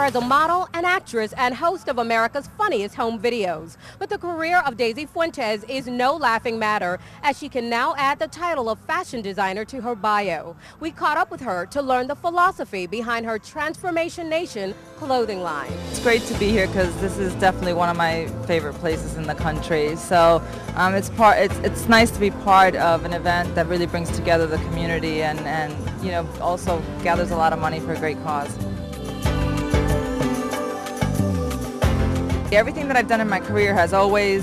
as a model, an actress, and host of America's Funniest Home Videos. But the career of Daisy Fuentes is no laughing matter, as she can now add the title of fashion designer to her bio. We caught up with her to learn the philosophy behind her Transformation Nation clothing line. It's great to be here because this is definitely one of my favorite places in the country. So it's nice to be part of an event that really brings together the community and you know, also gathers a lot of money for a great cause. Everything that I've done in my career has always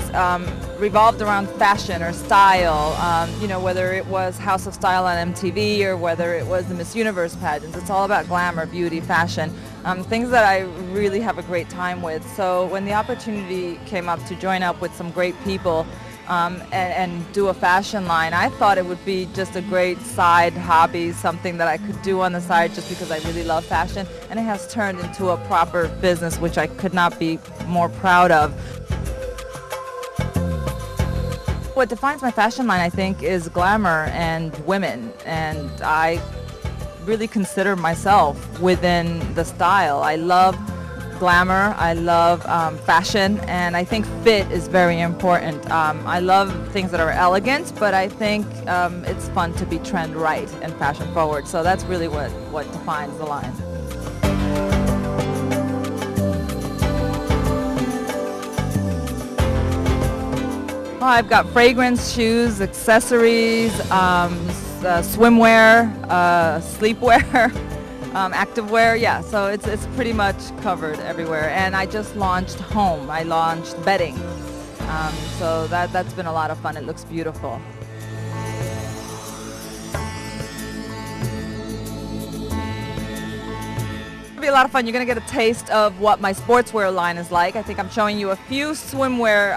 revolved around fashion or style, you know, whether it was House of Style on MTV or whether it was the Miss Universe pageants. It's all about glamour, beauty, fashion, things that I really have a great time with. So when the opportunity came up to join up with some great people and do a fashion line, I thought it would be just a great side hobby, something that I could do on the side just because I really love fashion, and it has turned into a proper business, which I could not be more proud of. What defines my fashion line, I think, is glamour and women, and I really consider myself within the style. I love glamour, I love fashion, and I think fit is very important. I love things that are elegant, but I think it's fun to be trend right and fashion forward. So that's really what defines the line. Well, I've got fragrance, shoes, accessories, swimwear, sleepwear. Activewear, yeah, so it's pretty much covered everywhere. And I just launched home. I launched bedding, so that's been a lot of fun. It looks beautiful. It'll be a lot of fun. You're going to get a taste of what my sportswear line is like. I think I'm showing you a few swimwear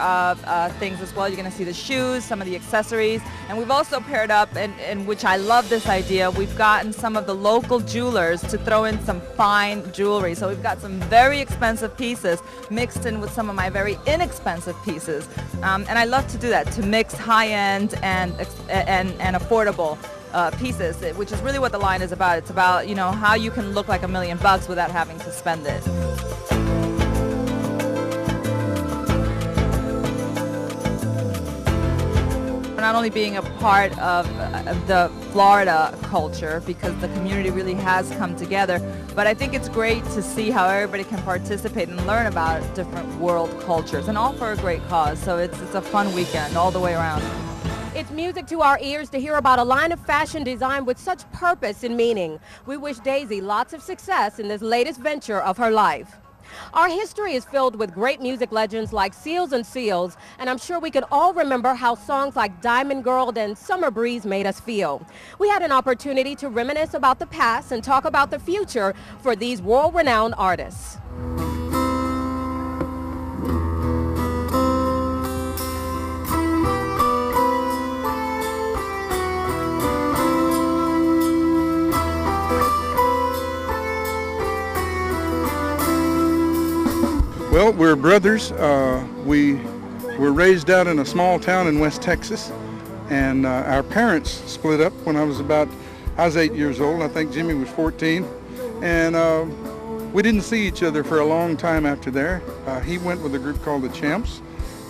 things as well. You're going to see the shoes, some of the accessories, and we've also paired up, and which I love this idea, we've gotten some of the local jewelers to throw in some fine jewelry. So we've got some very expensive pieces mixed in with some of my very inexpensive pieces, and I love to do that, to mix high-end and affordable pieces, which is really what the line is about. It's about, you know, how you can look like $1 million without having to spend it. Not only being a part of the Florida culture, because the community really has come together, but I think it's great to see how everybody can participate and learn about different world cultures, and all for a great cause. So it's a fun weekend all the way around. It's music to our ears to hear about a line of fashion design with such purpose and meaning. We wish Daisy lots of success in this latest venture of her life. Our history is filled with great music legends like Seals and Seals, and I'm sure we can all remember how songs like Diamond Girl and Summer Breeze made us feel. We had an opportunity to reminisce about the past and talk about the future for these world-renowned artists. Well, we're brothers. We were raised out in a small town in West Texas, and our parents split up when I was 8 years old. I think Jimmy was 14, and we didn't see each other for a long time after there. He went with a group called the Champs,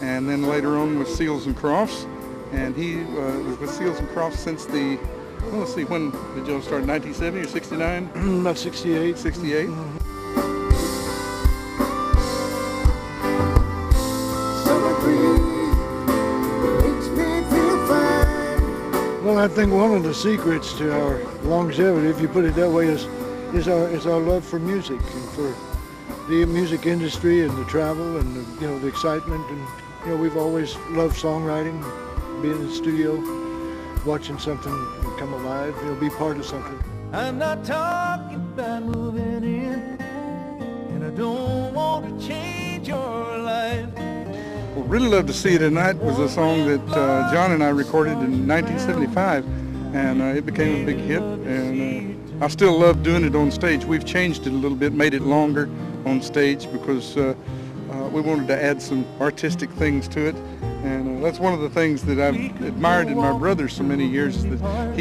and then later on with Seals and Crofts, and he was with Seals and Crofts since the, well, let's see, when did Joe start, 1970 or 69? About 68. 68. Well, I think one of the secrets to our longevity, if you put it that way, is our love for music and for the music industry and the travel and the excitement, and we've always loved songwriting, being in the studio, watching something come alive, be part of something. I'm not talking about moving in, and I don't want to change your life. Well, Really Love to See You Tonight was a song that John and I recorded in 1975, and it became a big hit, and I still love doing it on stage. We've changed it a little bit, made it longer on stage because we wanted to add some artistic things to it, and that's one of the things that I've admired in my brother so many years, is that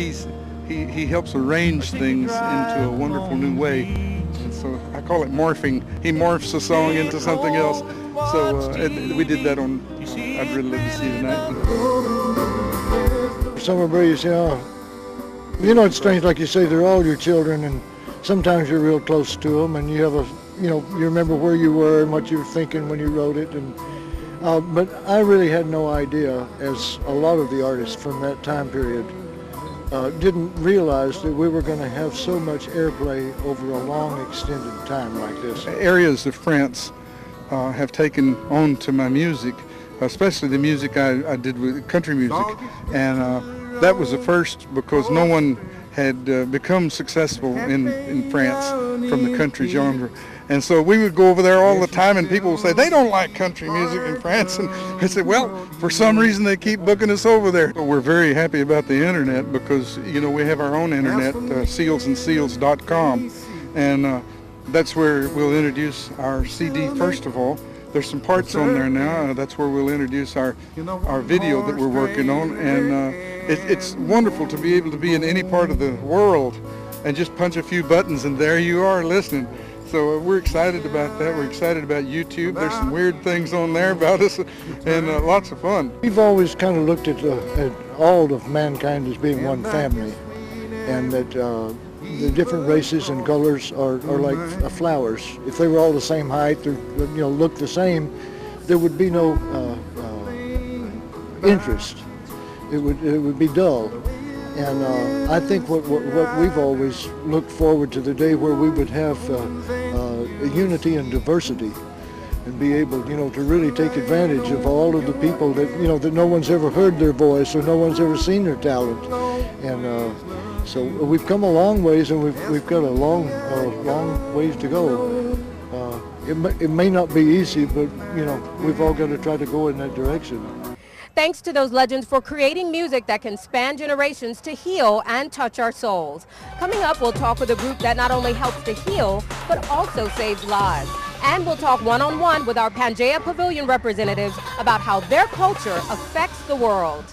he helps arrange things into a wonderful new way. And So I call it morphing. He morphs a song into something else. So we did that on I'd Really Love to See You Tonight. Summer breeze, it's strange, like you say, they're all your children, and sometimes you're real close to them, and you have you remember where you were and what you were thinking when you wrote it, and but I really had no idea, as a lot of the artists from that time period didn't realize that we were going to have so much airplay over a long, extended time like this. Areas of France have taken on to my music, especially the music I did with country music, and that was the first because no one had become successful in France from the country genre. And so we would go over there all the time, and people would say, they don't like country music in France. And I said, well, for some reason they keep booking us over there. But we're very happy about the internet because, we have our own internet, sealsandseals.com. And that's where we'll introduce our CD first of all. There's some parts on there now. That's where we'll introduce our video that we're working on. And it's wonderful to be able to be in any part of the world and just punch a few buttons and there you are listening. So we're excited about that. We're excited about YouTube. There's some weird things on there about us and lots of fun. We've always kind of looked at all of mankind as being one family, and that the different races and colors are like flowers. If they were all the same height or looked the same, there would be no interest. It would be dull. And I think what we've always looked forward to, the day where we would have unity and diversity, and be able, to really take advantage of all of the people that, that no one's ever heard their voice or no one's ever seen their talent. And so we've come a long ways, and we've got a long ways to go. It may not be easy, but we've all got to try to go in that direction. Thanks to those legends for creating music that can span generations to heal and touch our souls. Coming up, we'll talk with a group that not only helps to heal, but also saves lives. And we'll talk one-on-one with our Pangaea Pavilion representatives about how their culture affects the world.